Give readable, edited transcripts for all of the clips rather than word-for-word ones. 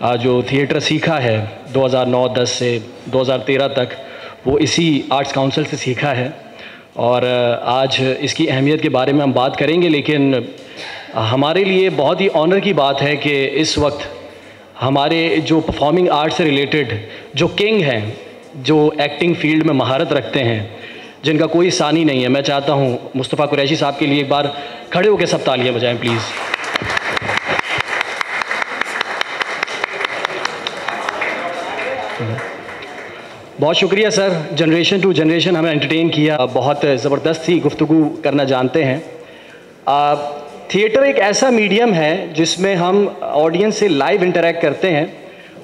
जो थिएटर सीखा है 2009-10 से 2013 तक, वो इसी आर्ट्स काउंसिल से सीखा है। और आज इसकी अहमियत के बारे में हम बात करेंगे, लेकिन हमारे लिए बहुत ही ऑनर की बात है कि इस वक्त हमारे जो परफॉर्मिंग आर्ट से रिलेटेड जो किंग हैं, जो एक्टिंग फील्ड में महारत रखते हैं, जिनका कोई सानी नहीं है, मैं चाहता हूँ मुस्तफ़ा कुरैशी साहब के लिए एक बार खड़े होकर सब तालियां बजाएं प्लीज़। बहुत शुक्रिया सर, जनरेशन टू जनरेशन हमें एंटरटेन किया, बहुत ज़बरदस्त ही गुफ्तगू करना जानते हैं। थिएटर एक ऐसा मीडियम है जिसमें हम ऑडियंस से लाइव इंटरेक्ट करते हैं,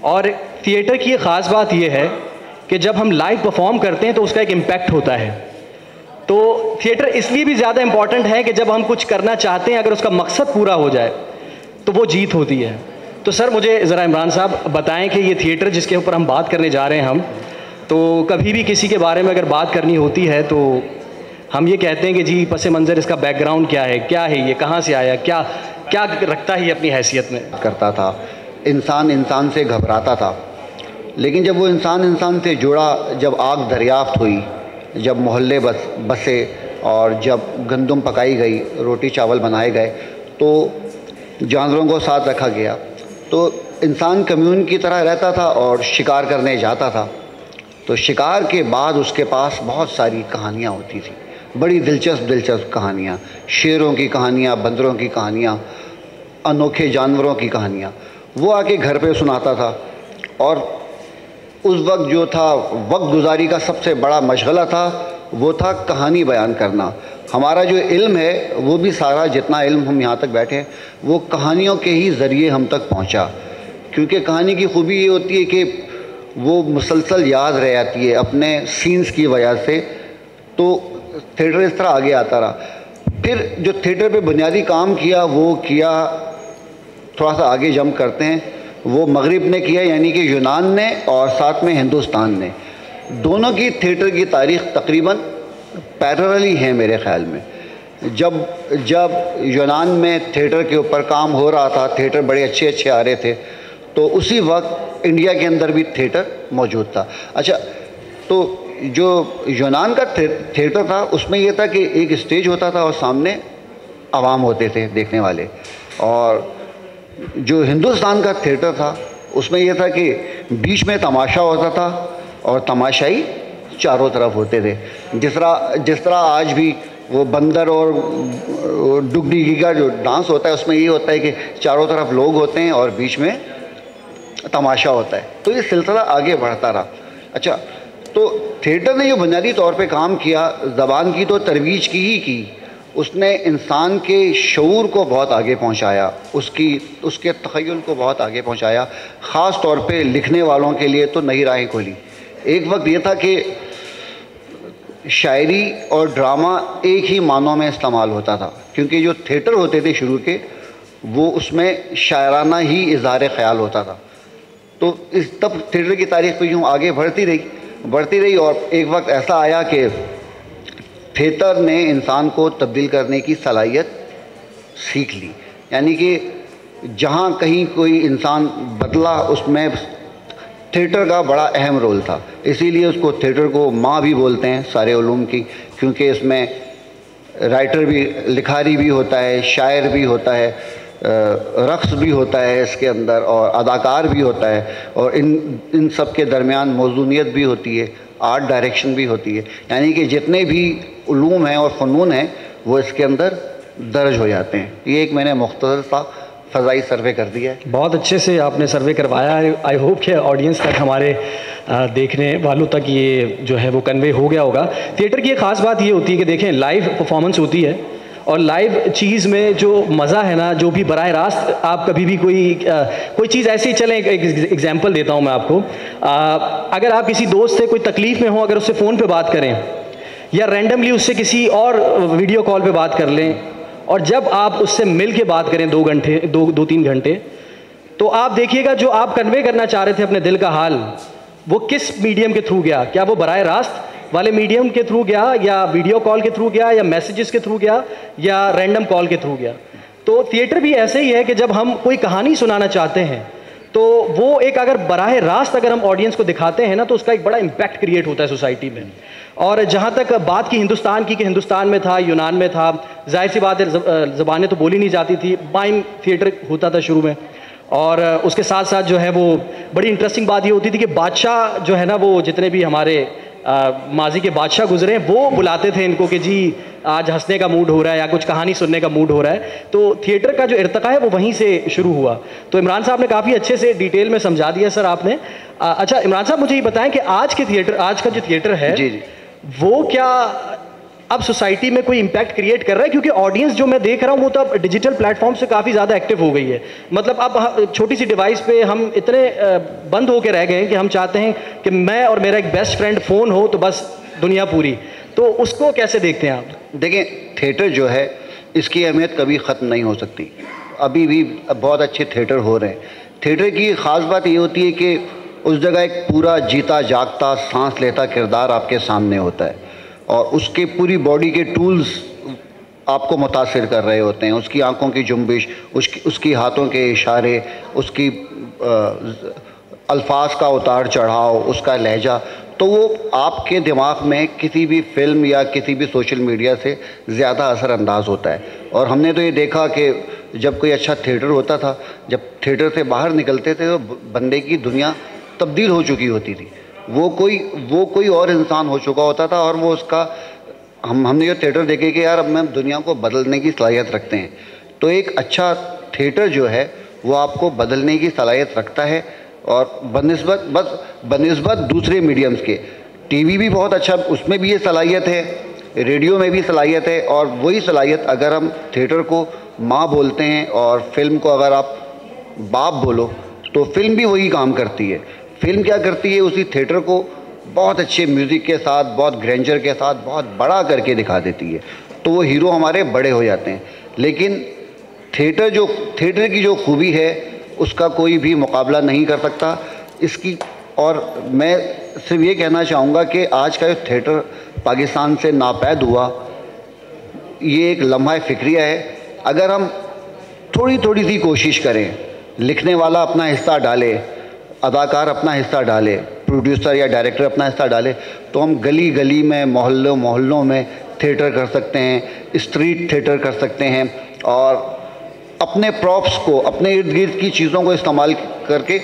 और थिएटर की ख़ास बात यह है कि जब हम लाइव परफॉर्म करते हैं तो उसका एक इम्पैक्ट होता है। तो थिएटर इसलिए भी ज़्यादा इम्पॉर्टेंट है कि जब हम कुछ करना चाहते हैं, अगर उसका मकसद पूरा हो जाए तो वो जीत होती है। तो सर मुझे ज़रा इमरान साहब बताएं कि ये थिएटर जिसके ऊपर हम बात करने जा रहे हैं, हम तो कभी भी किसी के बारे में अगर बात करनी होती है तो हम ये कहते हैं कि जी पस मंज़र इसका बैकग्राउंड क्या है, ये कहाँ से आया, क्या क्या रखता है ये अपनी हैसियत में करता था। इंसान इंसान से घबराता था, लेकिन जब वो इंसान इंसान से जुड़ा, जब आग दरियाफ्त हुई, जब मोहल्ले बसे और जब गंदम पकाई गई, रोटी चावल बनाए गए, तो जानवरों को साथ रखा गया, तो इंसान कम्यून की तरह रहता था और शिकार करने जाता था। तो शिकार के बाद उसके पास बहुत सारी कहानियाँ होती थी, बड़ी दिलचस्प कहानियाँ, शेरों की कहानियाँ, बंदरों की कहानियाँ, अनोखे जानवरों की कहानियाँ। वो आके घर पे सुनाता था, और उस वक्त जो था वक्त गुजारी का सबसे बड़ा मशगला था वो था कहानी बयान करना। हमारा जो इल्म है वो भी सारा, जितना इल्म हम यहाँ तक बैठे हैं, वो कहानियों के ही ज़रिए हम तक पहुँचा, क्योंकि कहानी की खूबी ये होती है कि वो मुसलसल याद रह जाती है अपने सीन्स की वजह से। तो थिएटर इस तरह आगे आता रहा। फिर जो थिएटर पे बुनियादी काम किया वो किया, थोड़ा सा आगे जंप करते हैं, वो मगरिब ने किया, यानी कि यूनान ने, और साथ में हिंदुस्तान ने। दोनों की थिएटर की तारीख़ तकरीबन पैरेलल ही है मेरे ख़्याल में। जब यूनान में थिएटर के ऊपर काम हो रहा था, थिएटर बड़े अच्छे आ रहे थे, तो उसी वक्त इंडिया के अंदर भी थिएटर मौजूद था। अच्छा, तो जो यूनान का थिएटर था उसमें यह था कि एक स्टेज होता था और सामने आवाम होते थे देखने वाले, और जो हिंदुस्तान का थिएटर था उसमें यह था कि बीच में तमाशा होता था और तमाशाई चारों तरफ होते थे। जिस तरह आज भी वो बंदर और डुगडुगी का जो डांस होता है उसमें ये होता है कि चारों तरफ लोग होते हैं और बीच में तमाशा होता है। तो ये सिलसिला आगे बढ़ता रहा। अच्छा, तो थिएटर ने जो बुनियादी तौर पे काम किया, ज़बान की तो तरवीज की उसने इंसान के शऊर को बहुत आगे पहुंचाया, उसके तख़य्युल को बहुत आगे पहुंचाया। ख़ास तौर पे लिखने वालों के लिए तो नई राहें खोली। एक वक्त ये था कि शायरी और ड्रामा एक ही मानों में इस्तेमाल होता था, क्योंकि जो थिएटर होते थे शुरू के, वो उसमें शायराना ही इज़हार ख़याल होता था। तो तब थिएटर की तारीख़ पे यूँ आगे बढ़ती रही, और एक वक्त ऐसा आया कि थिएटर ने इंसान को तब्दील करने की सलाहियत सीख ली। यानी कि जहाँ कहीं कोई इंसान बदला, उसमें थिएटर का बड़ा अहम रोल था। इसीलिए उसको थिएटर को माँ भी बोलते हैं सारे उलूम की, क्योंकि इसमें राइटर भी, लिखारी भी होता है, शायर भी होता है, रक़्स भी होता है इसके अंदर, और अदाकार भी होता है, और इन सब के दरमियान मौज़ूनियत भी होती है, आर्ट डायरेक्शन भी होती है। यानी कि जितने भी उलूम हैं और फ़नून हैं वो इसके अंदर दर्ज हो जाते हैं। ये एक मैंने मुख्तसर सा फ़ज़ाई सर्वे कर दिया है। बहुत अच्छे से आपने सर्वे करवाया है। आई होप कि ऑडियंस तक, हमारे देखने वालों तक ये जो है वो कन्वे हो गया होगा। थिएटर की एक ख़ास बात ये होती है कि देखें, लाइव परफॉर्मेंस होती है, और लाइव चीज़ में जो मज़ा है ना, जो भी बराह रास्त आप कभी भी कोई चीज़ ऐसी, चलें एक एग्जांपल देता हूँ मैं आपको। अगर आप किसी दोस्त से कोई तकलीफ़ में हो, अगर उससे फ़ोन पे बात करें या रैंडमली उससे किसी और वीडियो कॉल पे बात कर लें, और जब आप उससे मिल के बात करें 2-3 घंटे, तो आप देखिएगा जो आप कन्वे करना चाह रहे थे अपने दिल का हाल, वो किस मीडियम के थ्रू गया। क्या वो बराह रास्त वाले मीडियम के थ्रू गया, या वीडियो कॉल के थ्रू गया, या मैसेजेस के थ्रू गया, या रैंडम कॉल के थ्रू गया। तो थिएटर भी ऐसे ही है कि जब हम कोई कहानी सुनाना चाहते हैं तो वो एक अगर बराह रास्त अगर हम ऑडियंस को दिखाते हैं ना, तो उसका एक बड़ा इम्पैक्ट क्रिएट होता है सोसाइटी में। और जहाँ तक बात की हिंदुस्तान की, कि हिंदुस्तान में था, यूनान में था, जाहिर सी बात है ज़बानें तो बोली नहीं जाती थी, माइम थिएटर होता था शुरू में। और उसके साथ साथ जो है वो बड़ी इंटरेस्टिंग बात ये होती थी कि बादशाह जो है ना, वो जितने भी हमारे माजी के बादशाह गुजरे हैं, वो बुलाते थे इनको कि जी आज हंसने का मूड हो रहा है या कुछ कहानी सुनने का मूड हो रहा है। तो थिएटर का जो इर्तिका है वो वहीं से शुरू हुआ। तो इमरान साहब ने काफ़ी अच्छे से डिटेल में समझा दिया सर आपने। अच्छा इमरान साहब, मुझे ये बताएं कि आज का जो थिएटर है जी जी, वो क्या अब सोसाइटी में कोई इम्पैक्ट क्रिएट कर रहा है? क्योंकि ऑडियंस जो मैं देख रहा हूँ वो तो अब डिजिटल प्लेटफॉर्म से काफ़ी ज़्यादा एक्टिव हो गई है। मतलब अब छोटी सी डिवाइस पे हम इतने बंद होके रह गए हैं कि हम चाहते हैं कि मैं और मेरा एक बेस्ट फ्रेंड फ़ोन हो तो बस दुनिया पूरी। तो उसको कैसे देखते हैं आप? देखें, थिएटर जो है इसकी अहमियत कभी ख़त्म नहीं हो सकती। अभी भी बहुत अच्छे थिएटर हो रहे हैं। थिएटर की ख़ास बात ये होती है कि उस जगह एक पूरा जीता जागता सांस लेता किरदार आपके सामने होता है और उसके पूरी बॉडी के टूल्स आपको मुतासिर कर रहे होते हैं। उसकी आंखों की जुम्बिश, उसकी हाथों के इशारे, उसकी अल्फाज का उतार चढ़ाव, उसका लहजा, तो वो आपके दिमाग में किसी भी फिल्म या किसी भी सोशल मीडिया से ज़्यादा असरअंदाज होता है। और हमने तो ये देखा कि जब कोई अच्छा थिएटर होता था, जब थिएटर से बाहर निकलते थे तो बंदे की दुनिया तब्दील हो चुकी होती थी। वो कोई और इंसान हो चुका होता था और वो उसका हमने जो थिएटर देखे कि यार अब हम दुनिया को बदलने की सलाहियत रखते हैं। तो एक अच्छा थिएटर जो है वो आपको बदलने की सलाहियत रखता है। और बनिस्बत दूसरे मीडियम्स के, टीवी भी बहुत अच्छा, उसमें भी ये सलाहियत है, रेडियो में भी सलाहियत है। और वही सलाहियत अगर हम थिएटर को माँ बोलते हैं और फिल्म को अगर आप बाप बोलो तो फिल्म भी वही काम करती है। फिल्म क्या करती है, उसी थिएटर को बहुत अच्छे म्यूज़िक के साथ, बहुत ग्रैंडर के साथ, बहुत बड़ा करके दिखा देती है। तो वो हीरो हमारे बड़े हो जाते हैं। लेकिन थिएटर की जो खूबी है उसका कोई भी मुकाबला नहीं कर सकता इसकी। और मैं सिर्फ ये कहना चाहूँगा कि आज का जो थिएटर पाकिस्तान से नापैद हुआ, ये एक लम्हा फ़िक्रिया है। अगर हम थोड़ी थोड़ी सी कोशिश करें, लिखने वाला अपना हिस्सा डाले, अदाकार अपना हिस्सा डाले, प्रोड्यूसर या डायरेक्टर अपना हिस्सा डाले, तो हम गली गली में, मोहल्लों में थिएटर कर सकते हैं, स्ट्रीट थिएटर कर सकते हैं। और अपने प्रॉप्स को, अपने इर्द गिर्द की चीज़ों को इस्तेमाल करके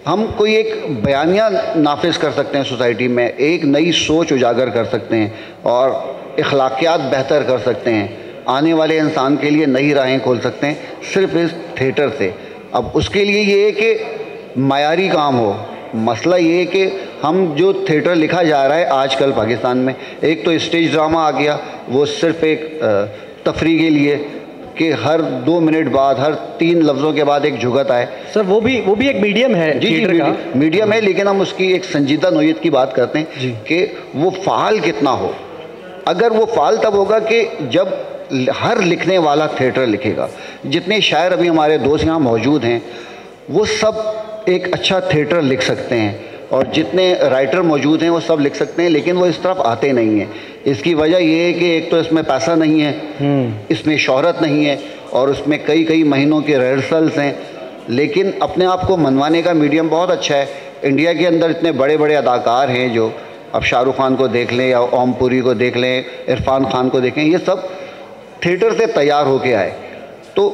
हम कोई एक बयानिया नाफिज कर सकते हैं सोसाइटी में, एक नई सोच उजागर कर सकते हैं और इखलाकियात बेहतर कर सकते हैं। आने वाले इंसान के लिए नई राहें खोल सकते हैं सिर्फ इस थिएटर से। अब उसके लिए ये है कि मायारी काम हो। मसला ये है कि हम जो थिएटर लिखा जा रहा है आजकल पाकिस्तान में, एक तो स्टेज ड्रामा आ गया, वो सिर्फ एक तफरी के लिए कि हर 2 मिनट बाद, हर 3 लफ्ज़ों के बाद एक जुगत आए। सर वो भी एक मीडियम है। जी मीडियम है, लेकिन हम उसकी एक संजीदा नोयत की बात करते हैं कि वो फ़ाल कितना हो। अगर वो फ़ाल तब होगा कि जब हर लिखने वाला थिएटर लिखेगा। जितने शायर अभी हमारे दोस्त यहाँ मौजूद हैं वो सब एक अच्छा थिएटर लिख सकते हैं, और जितने राइटर मौजूद हैं वो सब लिख सकते हैं, लेकिन वो इस तरफ आते नहीं हैं। इसकी वजह ये है कि एक तो इसमें पैसा नहीं है, इसमें शोहरत नहीं है, और उसमें कई महीनों के रिहर्सल्स हैं। लेकिन अपने आप को मनवाने का मीडियम बहुत अच्छा है। इंडिया के अंदर इतने बड़े बड़े अदाकार हैं, जो अब शाहरुख खान को देख लें या ओम पुरी को देख लें, इरफान खान को देखें, ये सब थिएटर से तैयार होके आए। तो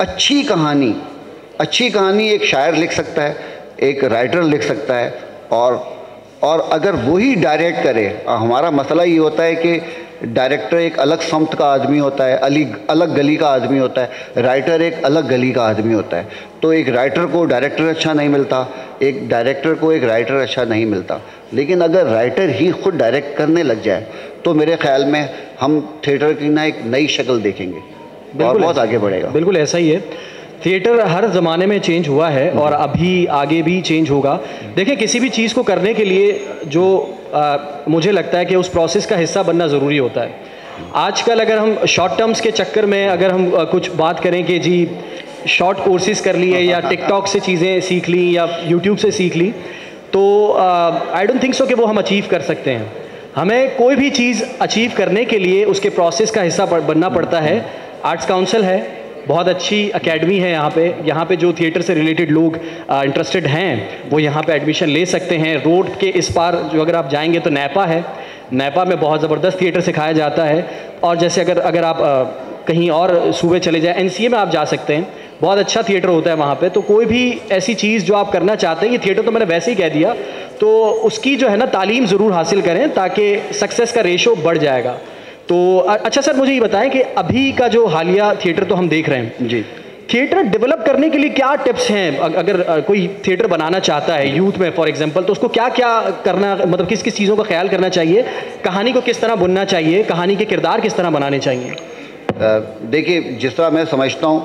अच्छी कहानी एक शायर लिख सकता है, एक राइटर लिख सकता है, और अगर वही डायरेक्ट करे। हमारा मसला ये होता है कि डायरेक्टर एक अलग समत का आदमी होता है, अलग गली का आदमी होता है, राइटर एक अलग गली का आदमी होता है। तो एक राइटर को डायरेक्टर अच्छा नहीं मिलता, एक डायरेक्टर को एक राइटर अच्छा नहीं मिलता। लेकिन अगर राइटर ही खुद डायरेक्ट करने लग जाए तो मेरे ख्याल में हम थिएटर की ना एक नई शक्ल देखेंगे और बहुत आगे बढ़ेगा। बिल्कुल ऐसा ही है। थिएटर हर ज़माने में चेंज हुआ है और अभी आगे भी चेंज होगा। देखिए, किसी भी चीज़ को करने के लिए जो मुझे लगता है कि उस प्रोसेस का हिस्सा बनना ज़रूरी होता है। आजकल अगर हम शॉर्ट टर्म्स के चक्कर में अगर हम कुछ बात करें कि जी शॉर्ट कोर्सेज़ कर लिए या टिकटॉक से चीज़ें सीख ली या यूट्यूब से सीख ली, तो आई डोंट थिंक सो कि वो हम अचीव कर सकते हैं। हमें कोई भी चीज़ अचीव करने के लिए उसके प्रोसेस का हिस्सा बनना पड़ता है। आर्ट्स काउंसिल है, बहुत अच्छी एकेडमी है यहाँ पे जो थिएटर से रिलेटेड लोग इंटरेस्टेड हैं वो यहाँ पे एडमिशन ले सकते हैं। रोड के इस पार जो अगर आप जाएंगे तो नैपा है, नैपा में बहुत ज़बरदस्त थिएटर सिखाया जाता है। और जैसे अगर आप कहीं और सूबे चले जाएं, एनसीए में आप जा सकते हैं, बहुत अच्छा थिएटर होता है वहाँ पे। तो कोई भी ऐसी चीज़ जो आप करना चाहते हैं, ये थिएटर तो मैंने वैसे ही कह दिया, तो उसकी जो है ना तालीम ज़रूर हासिल करें ताकि सक्सेस का रेशो बढ़ जाएगा। तो अच्छा सर, मुझे ये बताएं कि अभी का जो हालिया थिएटर तो हम देख रहे हैं जी, थिएटर डेवलप करने के लिए क्या टिप्स हैं? अगर कोई थिएटर बनाना चाहता है यूथ में फॉर एग्जांपल, तो उसको क्या क्या करना, मतलब किस किस चीज़ों का ख्याल करना चाहिए? कहानी को किस तरह बुनना चाहिए? कहानी के किरदार किस तरह बनाने चाहिए? देखिए, जिस तरह मैं समझता हूँ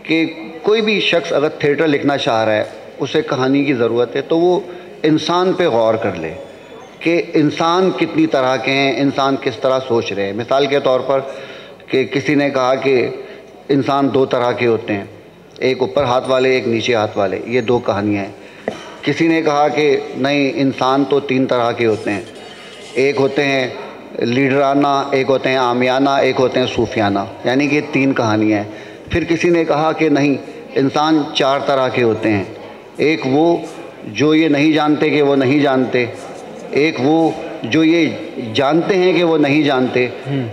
कि कोई भी शख्स अगर थिएटर लिखना चाह रहा है, उसे कहानी की ज़रूरत है, तो वो इंसान पे गौर कर ले कि इंसान कितनी तरह के हैं, इंसान किस तरह सोच रहे हैं। मिसाल के तौर पर कि किसी ने कहा कि इंसान दो तरह के होते हैं, एक ऊपर हाथ वाले, एक नीचे हाथ वाले, ये दो कहानियाँ हैं। किसी ने कहा कि नहीं, इंसान तो तीन तरह के होते हैं, एक होते हैं लीडराना, एक होते हैं आमियाना, एक होते हैं सूफियाना, यानी कि तीन कहानियाँ हैं। फिर किसी ने कहा कि नहीं, इंसान चार तरह के होते हैं, एक वो जो ये नहीं जानते कि वो नहीं जानते, एक वो जो ये जानते हैं कि वो नहीं जानते,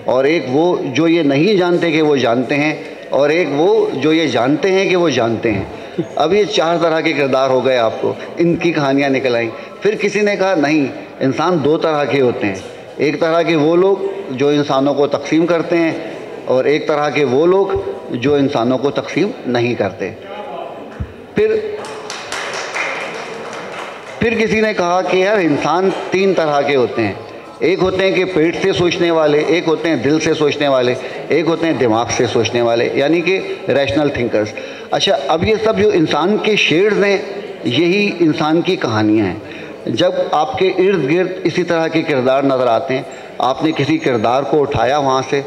और एक वो जो ये नहीं जानते कि वो जानते हैं, और एक वो जो ये जानते हैं कि वो जानते हैं। अब ये चार तरह के किरदार हो गए, आपको इनकी कहानियाँ निकल आई। फिर किसी ने कहा नहीं, इंसान दो तरह के होते हैं, एक तरह के वो लोग जो इंसानों को तकसीम करते हैं, और एक तरह के वो लोग जो इंसानों को तकसीम नहीं करते। फिर किसी ने कहा कि यार, इंसान तीन तरह के होते हैं, एक होते हैं कि पेट से सोचने वाले, एक होते हैं दिल से सोचने वाले, एक होते हैं दिमाग से सोचने वाले, यानी कि रैशनल थिंकर्स। अच्छा, अब ये सब जो इंसान के शेड्स हैं, यही इंसान की कहानियाँ हैं। जब आपके इर्द गिर्द इसी तरह के किरदार नज़र आते हैं, आपने किसी किरदार को उठाया वहाँ से,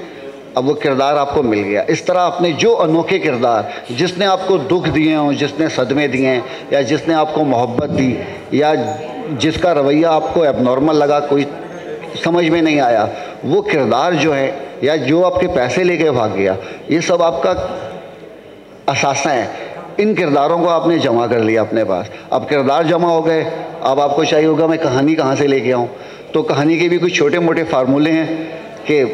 अब वो किरदार आपको मिल गया। इस तरह आपने जो अनोखे किरदार, जिसने आपको दुख दिए हों, जिसने सदमे दिए हैं, या जिसने आपको मोहब्बत दी, या जिसका रवैया आपको एबनॉर्मल लगा, कोई समझ में नहीं आया, वो किरदार जो है, या जो आपके पैसे लेके भाग गया, ये सब आपका असासा है। इन किरदारों को आपने जमा कर लिया अपने पास। अब किरदार जमा हो गए, अब आपको चाहिए होगा मैं कहानी कहाँ से लेके आऊँ। तो कहानी के भी कुछ छोटे मोटे फार्मूले हैं कि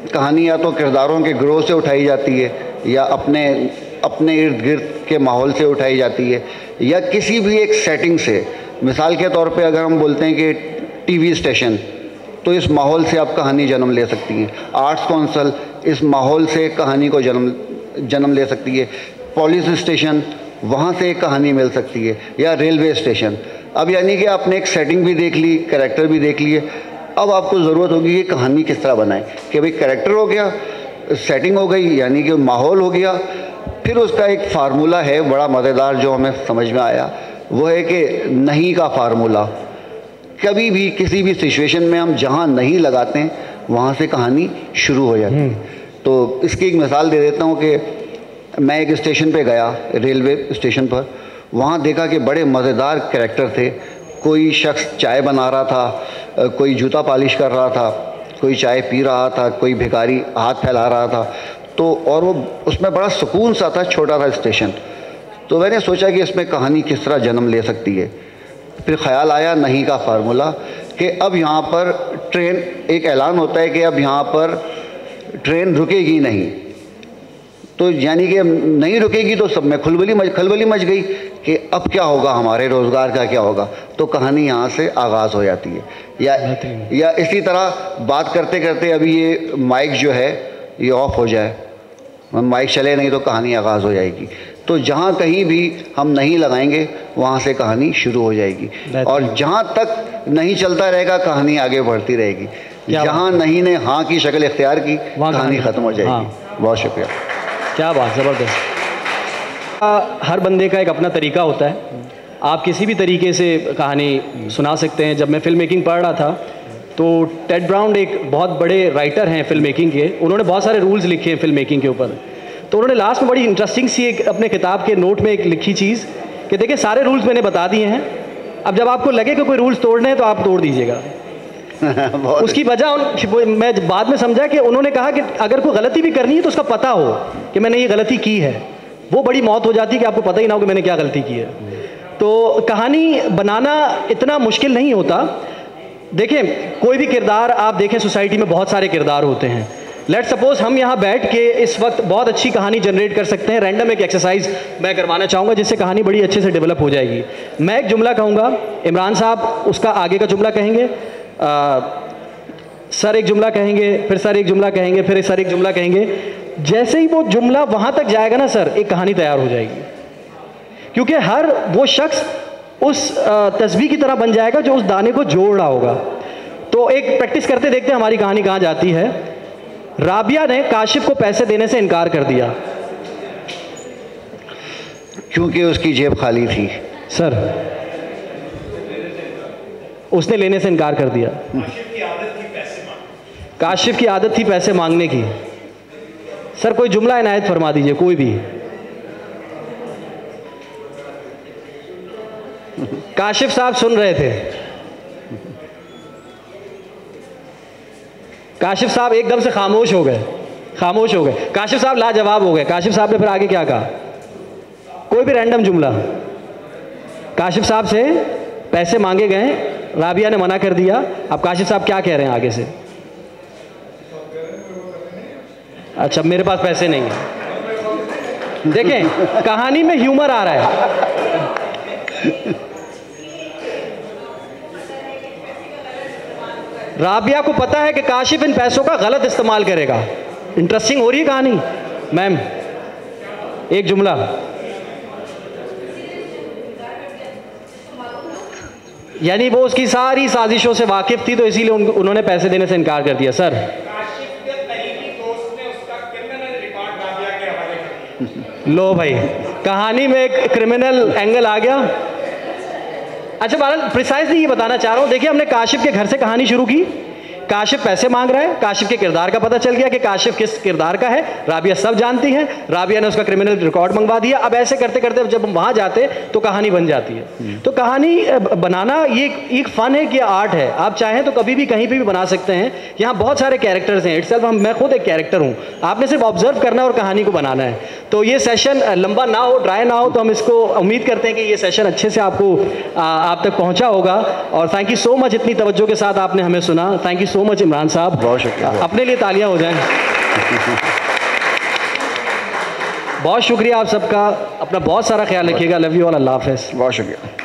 कहानी या तो किरदारों के ग्रोह से उठाई जाती है, या अपने इर्द गिर्द के माहौल से उठाई जाती है, या किसी भी एक सेटिंग से। मिसाल के तौर पे अगर हम बोलते हैं कि टीवी स्टेशन, तो इस माहौल से आप कहानी जन्म ले सकती हैं। आर्ट्स काउंसिल, इस माहौल से कहानी को जन्म ले सकती है। पुलिस स्टेशन, वहाँ से एक कहानी मिल सकती है, या रेलवे स्टेशन। अब यानी कि आपने एक सेटिंग भी देख ली, कैरेक्टर भी देख लिए, अब आपको ज़रूरत होगी कि कहानी किस तरह बनाएं। कि भाई कैरेक्टर हो गया, सेटिंग हो गई, यानी कि माहौल हो गया। फिर उसका एक फार्मूला है बड़ा मज़ेदार जो हमें समझ में आया, वो है कि नहीं का फार्मूला। कभी भी किसी भी सिचुएशन में हम जहाँ नहीं लगाते हैं, वहाँ से कहानी शुरू हो जाती है। तो इसकी एक मिसाल दे देता हूँ कि मैं एक स्टेशन पे गया, रेलवे स्टेशन पर, वहाँ देखा कि बड़े मज़ेदार कैरेक्टर थे। कोई शख्स चाय बना रहा था, कोई जूता पॉलिश कर रहा था, कोई चाय पी रहा था, कोई भिखारी हाथ फैला रहा था। तो और वो उसमें बड़ा सुकून सा था, छोटा था स्टेशन। तो मैंने सोचा कि इसमें कहानी किस तरह जन्म ले सकती है। फिर ख्याल आया नहीं का फार्मूला, कि अब यहाँ पर ट्रेन, एक ऐलान होता है कि अब यहाँ पर ट्रेन रुकेगी नहीं। तो यानी कि नहीं रुकेगी, तो सब में खलबली मच गई कि अब क्या होगा, हमारे रोज़गार का क्या होगा। तो कहानी यहाँ से आगाज़ हो जाती है। या इसी तरह बात करते करते अभी ये माइक जो है ये ऑफ हो जाए, माइक चले नहीं तो कहानी आगाज़ हो जाएगी। तो जहाँ कहीं भी हम नहीं लगाएंगे, वहाँ से कहानी शुरू हो जाएगी, और जहाँ तक नहीं चलता रहेगा, कहानी आगे बढ़ती रहेगी। जहाँ नहीं ने हाँ की शक्ल इख्तियार की, कहानी ख़त्म हो जाएगी। बहुत शुक्रिया। क्या बात, ज़बरदस्त। हर बंदे का एक अपना तरीका होता है। आप किसी भी तरीके से कहानी सुना सकते हैं। जब मैं फ़िल्म मेकिंग पढ़ रहा था, तो टेड ब्राउन एक बहुत बड़े राइटर हैं फ़िल्म मेकिंग के, उन्होंने बहुत सारे रूल्स लिखे हैं फ़िल्म मेकिंग के ऊपर। तो उन्होंने लास्ट में बड़ी इंटरेस्टिंग सी एक अपने किताब के नोट में एक लिखी चीज़ कि देखिए, सारे रूल्स मैंने बता दिए हैं, अब जब आपको लगे कि कोई रूल्स तोड़ने हैं तो आप तोड़ दीजिएगा। उसकी वजह मैं बाद में समझा कि उन्होंने कहा कि अगर कोई गलती भी करनी है तो उसका पता हो कि मैंने ये गलती की है। वो बड़ी मौत हो जाती है कि आपको पता ही ना हो कि मैंने क्या गलती की है। तो कहानी बनाना इतना मुश्किल नहीं होता। देखें, कोई भी किरदार आप देखें, सोसाइटी में बहुत सारे किरदार होते हैं। लेट्स सपोज हम यहाँ बैठ के इस वक्त बहुत अच्छी कहानी जनरेट कर सकते हैं। रैंडम एक एक्सरसाइज मैं करवाना चाहूँगा जिससे कहानी बड़ी अच्छे से डेवलप हो जाएगी। मैं एक जुमला कहूँगा, इमरान साहब उसका आगे का जुमला कहेंगे, सर एक जुमला कहेंगे, फिर सर एक जुमला कहेंगे, फिर सर एक जुमला कहेंगे। जैसे ही वो जुमला वहाँ तक जाएगा ना सर, एक कहानी तैयार हो जाएगी। क्योंकि हर वो शख्स उस तस्बीह की तरह बन जाएगा जो उस दाने को जोड़ रहा होगा। तो एक प्रैक्टिस करते देखते हैं हमारी कहानी कहाँ जाती है। राबिया ने काशिफ को पैसे देने से इनकार कर दिया क्योंकि उसकी जेब खाली थी। सर, उसने लेने से इनकार कर दिया। काशिफ की आदत थी पैसे मांगने की। सर कोई जुमला इनायत फरमा दीजिए, कोई भी। काशिफ साहब सुन रहे थे। काशिफ साहब एकदम से खामोश हो गए, खामोश हो गए। काशिफ साहब लाजवाब हो गए। काशिफ साहब ने फिर आगे क्या कहा? कोई भी रैंडम जुमला। काशिफ साहब से पैसे मांगे गए, राबिया ने मना कर दिया। अब काशिफ साहब क्या कह रहे हैं आगे से? अच्छा, मेरे पास पैसे नहीं है। देखें, कहानी में ह्यूमर आ रहा है। राबिया को पता है कि काशिफ इन पैसों का गलत इस्तेमाल करेगा। इंटरेस्टिंग हो रही है कहानी मैम। एक जुमला। यानी वो उसकी सारी साजिशों से वाकिफ थी तो इसीलिए उन्होंने पैसे देने से इनकार कर दिया। सर, लो भाई, कहानी में एक क्रिमिनल एंगल आ गया। अच्छा, बहरहाल प्रिसाइजली ये बताना चाह रहा हूँ। देखिए, हमने काशिफ के घर से कहानी शुरू की। काशिफ पैसे मांग रहा है, काशिफ के किरदार का पता चल गया कि काशिफ किस किरदार का है। राबिया सब जानती हैं। राबिया ने उसका क्रिमिनल रिकॉर्ड मंगवा दिया। अब ऐसे करते करते जब हम वहाँ जाते तो कहानी बन जाती है। तो कहानी बनाना ये एक फ़न है कि आर्ट है। आप चाहें तो कभी भी कहीं पर भी बना सकते हैं। यहाँ बहुत सारे कैरेक्टर्स हैं। इटसेल्फ मैं खुद एक कैरेक्टर हूँ। आपने सिर्फ ऑब्जर्व करना है और कहानी को बनाना है। तो ये सेशन लंबा ना हो, ड्राई ना हो, तो हम इसको उम्मीद करते हैं कि ये सेशन अच्छे से आपको आप तक पहुँचा होगा। और थैंक यू सो मच, इतनी तवज्जो के साथ आपने हमें सुना। Thank you so much Imran साहब। बहुत शुक्रिया। अपने लिए तालियां हो जाएं। बहुत शुक्रिया आप सबका। अपना बहुत सारा ख्याल रखिएगा। Love you all. अल्लाह हाफ़िज़। बहुत शुक्रिया।